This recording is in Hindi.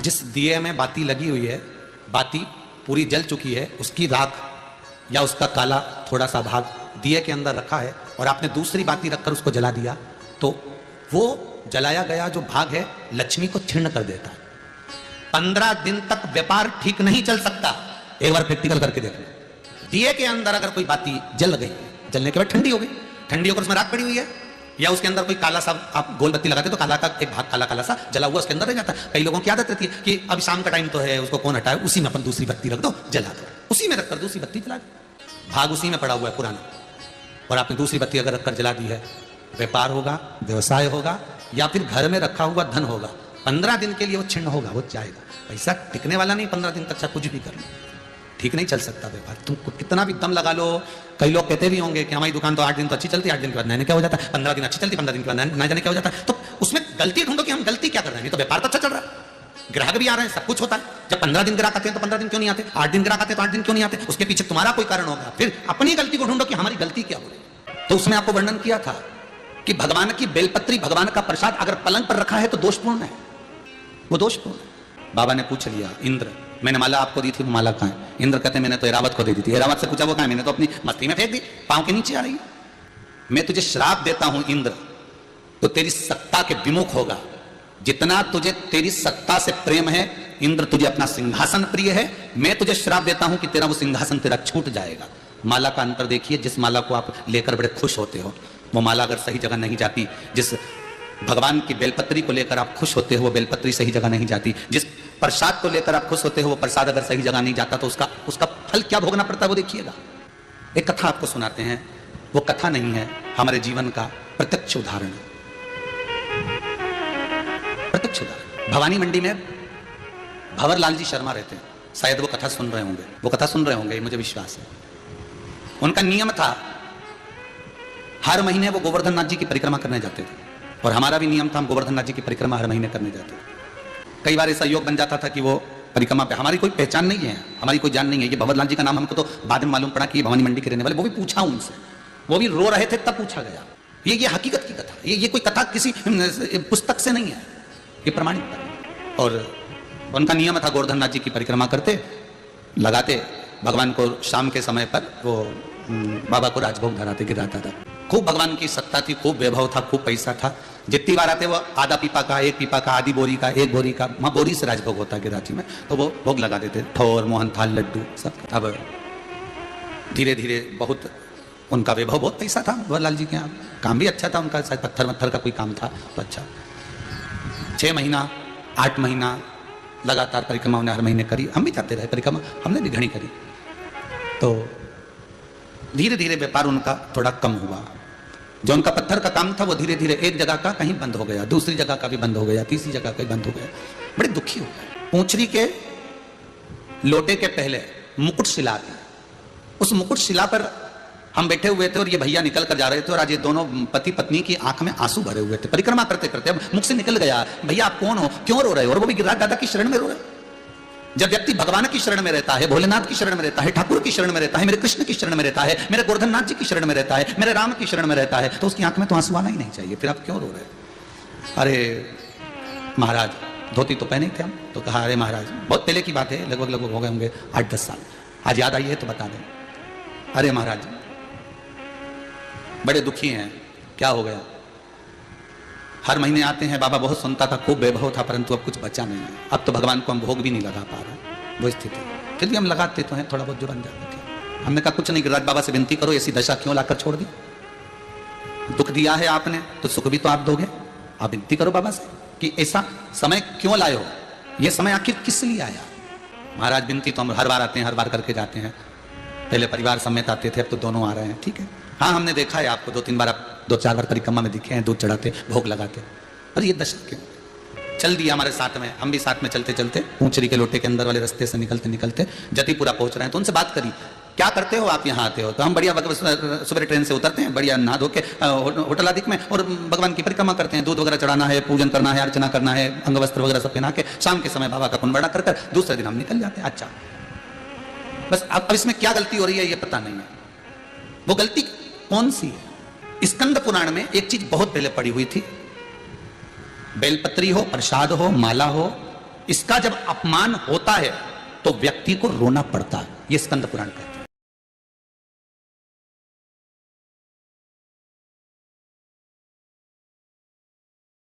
जिस दिए में बाती लगी हुई है, बाती पूरी जल चुकी है, उसकी राख या उसका काला थोड़ा सा भाग दिए के अंदर रखा है और आपने दूसरी बाती रखकर उसको जला दिया, तो वो जलाया गया जो भाग है लक्ष्मी को क्षीण कर देता है। 15 दिन तक व्यापार ठीक नहीं चल सकता। एक बार प्रैक्टिकल करके देख लो। दिए के अंदर अगर कोई बाती जल गई, जलने के बाद ठंडी हो गई, ठंडी होकर उसमें राख पड़ी हुई है, या उसके अंदर कोई काला सा आप गोल बत्ती लगाते तो काला का एक भाग काला काला सा जला हुआ उसके अंदर रह जाता है। कई लोगों की आदत रहती है कि अभी शाम का टाइम तो है, उसको कौन हटाए, उसी में अपन दूसरी बत्ती रख दो, जला दो, उसी में रखकर दूसरी बत्ती जला दो। भाग उसी में पड़ा हुआ है पुराना, और आपने दूसरी बत्ती अगर रखकर जला दी है, व्यापार होगा, व्यवसाय होगा, या फिर घर में रखा हुआ धन होगा। 15 दिन के लिए वो छिन्न होगा, वो जाएगा। पैसा टिकने वाला नहीं 15 दिन तक, चाहे कुछ भी कर लो, ठीक नहीं चल सकता व्यापार। तुम कितना भी दम लगा लो। कई लोग कहते भी होंगे कि हमारी दुकान तो 8 दिन तो अच्छी चलती है, 8 दिन के बाद नए क्या हो जाता है, 15 दिन अच्छी चलती, 15 दिन के बाद ना जाने क्या हो जाता है। तो उसमें गलती ढूंढो कि हम गलती क्या कर रहे हैं। तो व्यापार तो अच्छा चल रहा है, ग्राहक भी आ रहे हैं, सब कुछ होता है। जब 15 दिन ग्राहक आते हैं तो 15 दिन क्यों नहीं आते, 8 दिन ग्राहक आते हैं तो 8 दिन क्यों नहीं आते, उसके पीछे तुम्हारा कोई कारण होगा। फिर अपनी गलती को ढूंढो कि हमारी गलती क्या हो रही। तो उसमें आपको वर्णन किया था कि भगवान की बेलपत्री, भगवान का प्रसाद अगर पलंग पर रखा है तो दोषपूर्ण है, वो दोषपूर्ण है। बाबा ने पूछ लिया, इंद्र मैंने माला आपको दी थी, वो माला कहाँ है? इंद्र कहते मैंने तो एरावत को दे दी थी। एरावत से पूछा वो कहाँ है? मैंने तो अपनी मस्ती में फेंक दी, पांव के नीचे आ रही है। मैं तुझे श्राप देता हूं इंद्र, तो तेरी सत्ता के विमुख होगा। जितना तुझे तेरी सत्ता से प्रेम है इंद्र, तुझे अपना सिंहासन प्रिय है, मैं तुझे श्राप देता हूं कि तेरा वो सिंहासन तेरा छूट जाएगा। माला का अंतर देखिए, जिस माला को आप लेकर बड़े खुश होते हो, वो माला अगर सही जगह नहीं जाती, जिस भगवान की बेलपत्री को लेकर आप खुश होते हो वो बेलपत्री सही जगह नहीं जाती, जिस प्रसाद को लेकर आप खुश होते हो वो प्रसाद अगर सही जगह नहीं जाता तो उसका फल क्या भोगना पड़ता है वो देखिएगा। एक कथा आपको सुनाते हैं, वो कथा नहीं है, हमारे जीवन का प्रत्यक्ष उदाहरण है। प्रत्यक्ष उदाहरण। भवानी मंडी में भंवरलाल जी शर्मा रहते हैं, शायद वो कथा सुन रहे होंगे, मुझे विश्वास है। उनका नियम था, हर महीने वो गोवर्धन नाथ जी की परिक्रमा करने जाते थे, और हमारा भी नियम था, हम गोवर्धन नाथ जी की परिक्रमा हर महीने करने जाते थे। कई बार ऐसा योग बन जाता था कि वो परिक्रमा पे, हमारी कोई पहचान नहीं है, हमारी कोई जान नहीं है। ये भंवरलाल जी का नाम हमको तो बाद में मालूम पड़ा कि ये भवानी मंडी के रहने वाले, वो भी पूछा उनसे, वो भी रो रहे थे तब पूछा गया। ये हकीकत की कथा, ये कोई कथा किसी पुस्तक से नहीं है, ये प्रमाणित था। और उनका नियम था, गोवर्धन नाथ जी की परिक्रमा करते, लगाते, भगवान को शाम के समय पर वो बाबा को राजभोग धराते, गिराता था। खूब भगवान की सत्ता थी, खूब वैभव था, खूब पैसा था। जितनी बार आते वो आधा पीपा का, एक पीपा का, आधी बोरी का, एक बोरी का, वहाँ बोरी से राजभोग होता है गिराची में, तो वो भोग लगा देते, ठोर, मोहन थाल, लड्डू सब। अब धीरे धीरे बहुत उनका वैभव, बहुत पैसा था भंवरलाल जी के यहाँ, काम भी अच्छा था उनका, शायद पत्थर वत्थर का कोई काम था तो अच्छा। 6 महीना 8 महीना लगातार परिक्रमा उन्हें हर महीने करी, हम भी जाते रहे परिक्रमा, हमने भी घनी करी। तो धीरे धीरे व्यापार उनका थोड़ा कम हुआ। जो उनका पत्थर का काम था वो धीरे धीरे एक जगह का कहीं बंद हो गया, दूसरी जगह का भी बंद हो गया, तीसरी जगह का बंद हो गया। बड़े दुखी हो गए। पूंछरी के लोटे के पहले मुकुट शिला थी, उस मुकुट शिला पर हम बैठे हुए थे और ये भैया निकल कर जा रहे थे, और आज ये दोनों पति पत्नी की आंख में आंसू भरे हुए थे परिक्रमा करते करते। अब मुख से निकल गया, भैया आप कौन हो, क्यों रो रहे हो? और वो भी गिरिराज दादा की शरण में रो रहे। जब व्यक्ति भगवान की शरण में रहता है, भोलेनाथ की शरण में रहता है, ठाकुर की शरण में रहता है, मेरे कृष्ण की शरण में रहता है, मेरे गोवर्धन नाथ जी की शरण में रहता है, मेरे राम की शरण में रहता है, तो उसकी आंख में तो आंसू आना ही नहीं चाहिए, फिर आप क्यों रो रहे? अरे महाराज, धोती तो पहने थे हम, तो कहा अरे महाराज, बहुत पहले की बात है, लगभग हो गए होंगे 8-10 साल, आज याद आई है तो बता दें। अरे महाराज बड़े दुखी हैं, क्या हो गया? हर महीने आते हैं, बाबा बहुत सुनता था, खूब वैभव था, परंतु अब कुछ बचा नहीं है, अब तो भगवान को हम भोग भी नहीं लगा पा रहे, वो स्थिति। फिर भी हम लगाते तो हैं, थोड़ा बहुत जो बन जाते थे। हमने कहा कुछ नहीं, गिरिराज बाबा से विनती करो, ऐसी दशा क्यों लाकर छोड़ दी? दुख दिया है आपने तो सुख भी तो आप दोगे, आप विनती करो बाबा से कि ऐसा समय क्यों लाए हो, ये समय आखिर किस लिए आया? महाराज विनती तो हम हर बार आते हैं, हर बार करके जाते हैं, पहले परिवार समेत आते थे, अब तो दोनों आ रहे हैं, ठीक है। हाँ हमने देखा है आपको, 2-3 बार, आप 2-4 बार परिक्रमा में दिखे हैं, दूध चढ़ाते, भोग लगाते, और ये दशा क्यों? चल दिया हमारे साथ में, हम भी साथ में चलते चलते पूंछरी के लोटे के अंदर वाले रास्ते से निकलते निकलते जतिपुरा पहुंच रहे हैं। तो उनसे बात करी, क्या करते हो आप यहाँ आते हो? तो हम बढ़िया सुबह ट्रेन से उतरते हैं, बढ़िया नहा धो के होटल आदि में, और भगवान की परिक्रमा करते हैं, दूध वगैरह चढ़ाना है, पूजन करना है, अर्चना करना है, अंग वस्त्र वगैरह सब पहना के शाम के समय बाबा का कुंभड़ा कर दूसरे दिन हम निकल जाते हैं। अच्छा, बस अब इसमें क्या गलती हो रही है ये पता नहीं है, वो गलती कौन सी है? स्कंद पुराण में एक चीज बहुत पहले पड़ी हुई थी, बेलपत्री हो, प्रसाद हो, माला हो, इसका जब अपमान होता है तो व्यक्ति को रोना पड़ता है, ये स्कंद पुराण का है।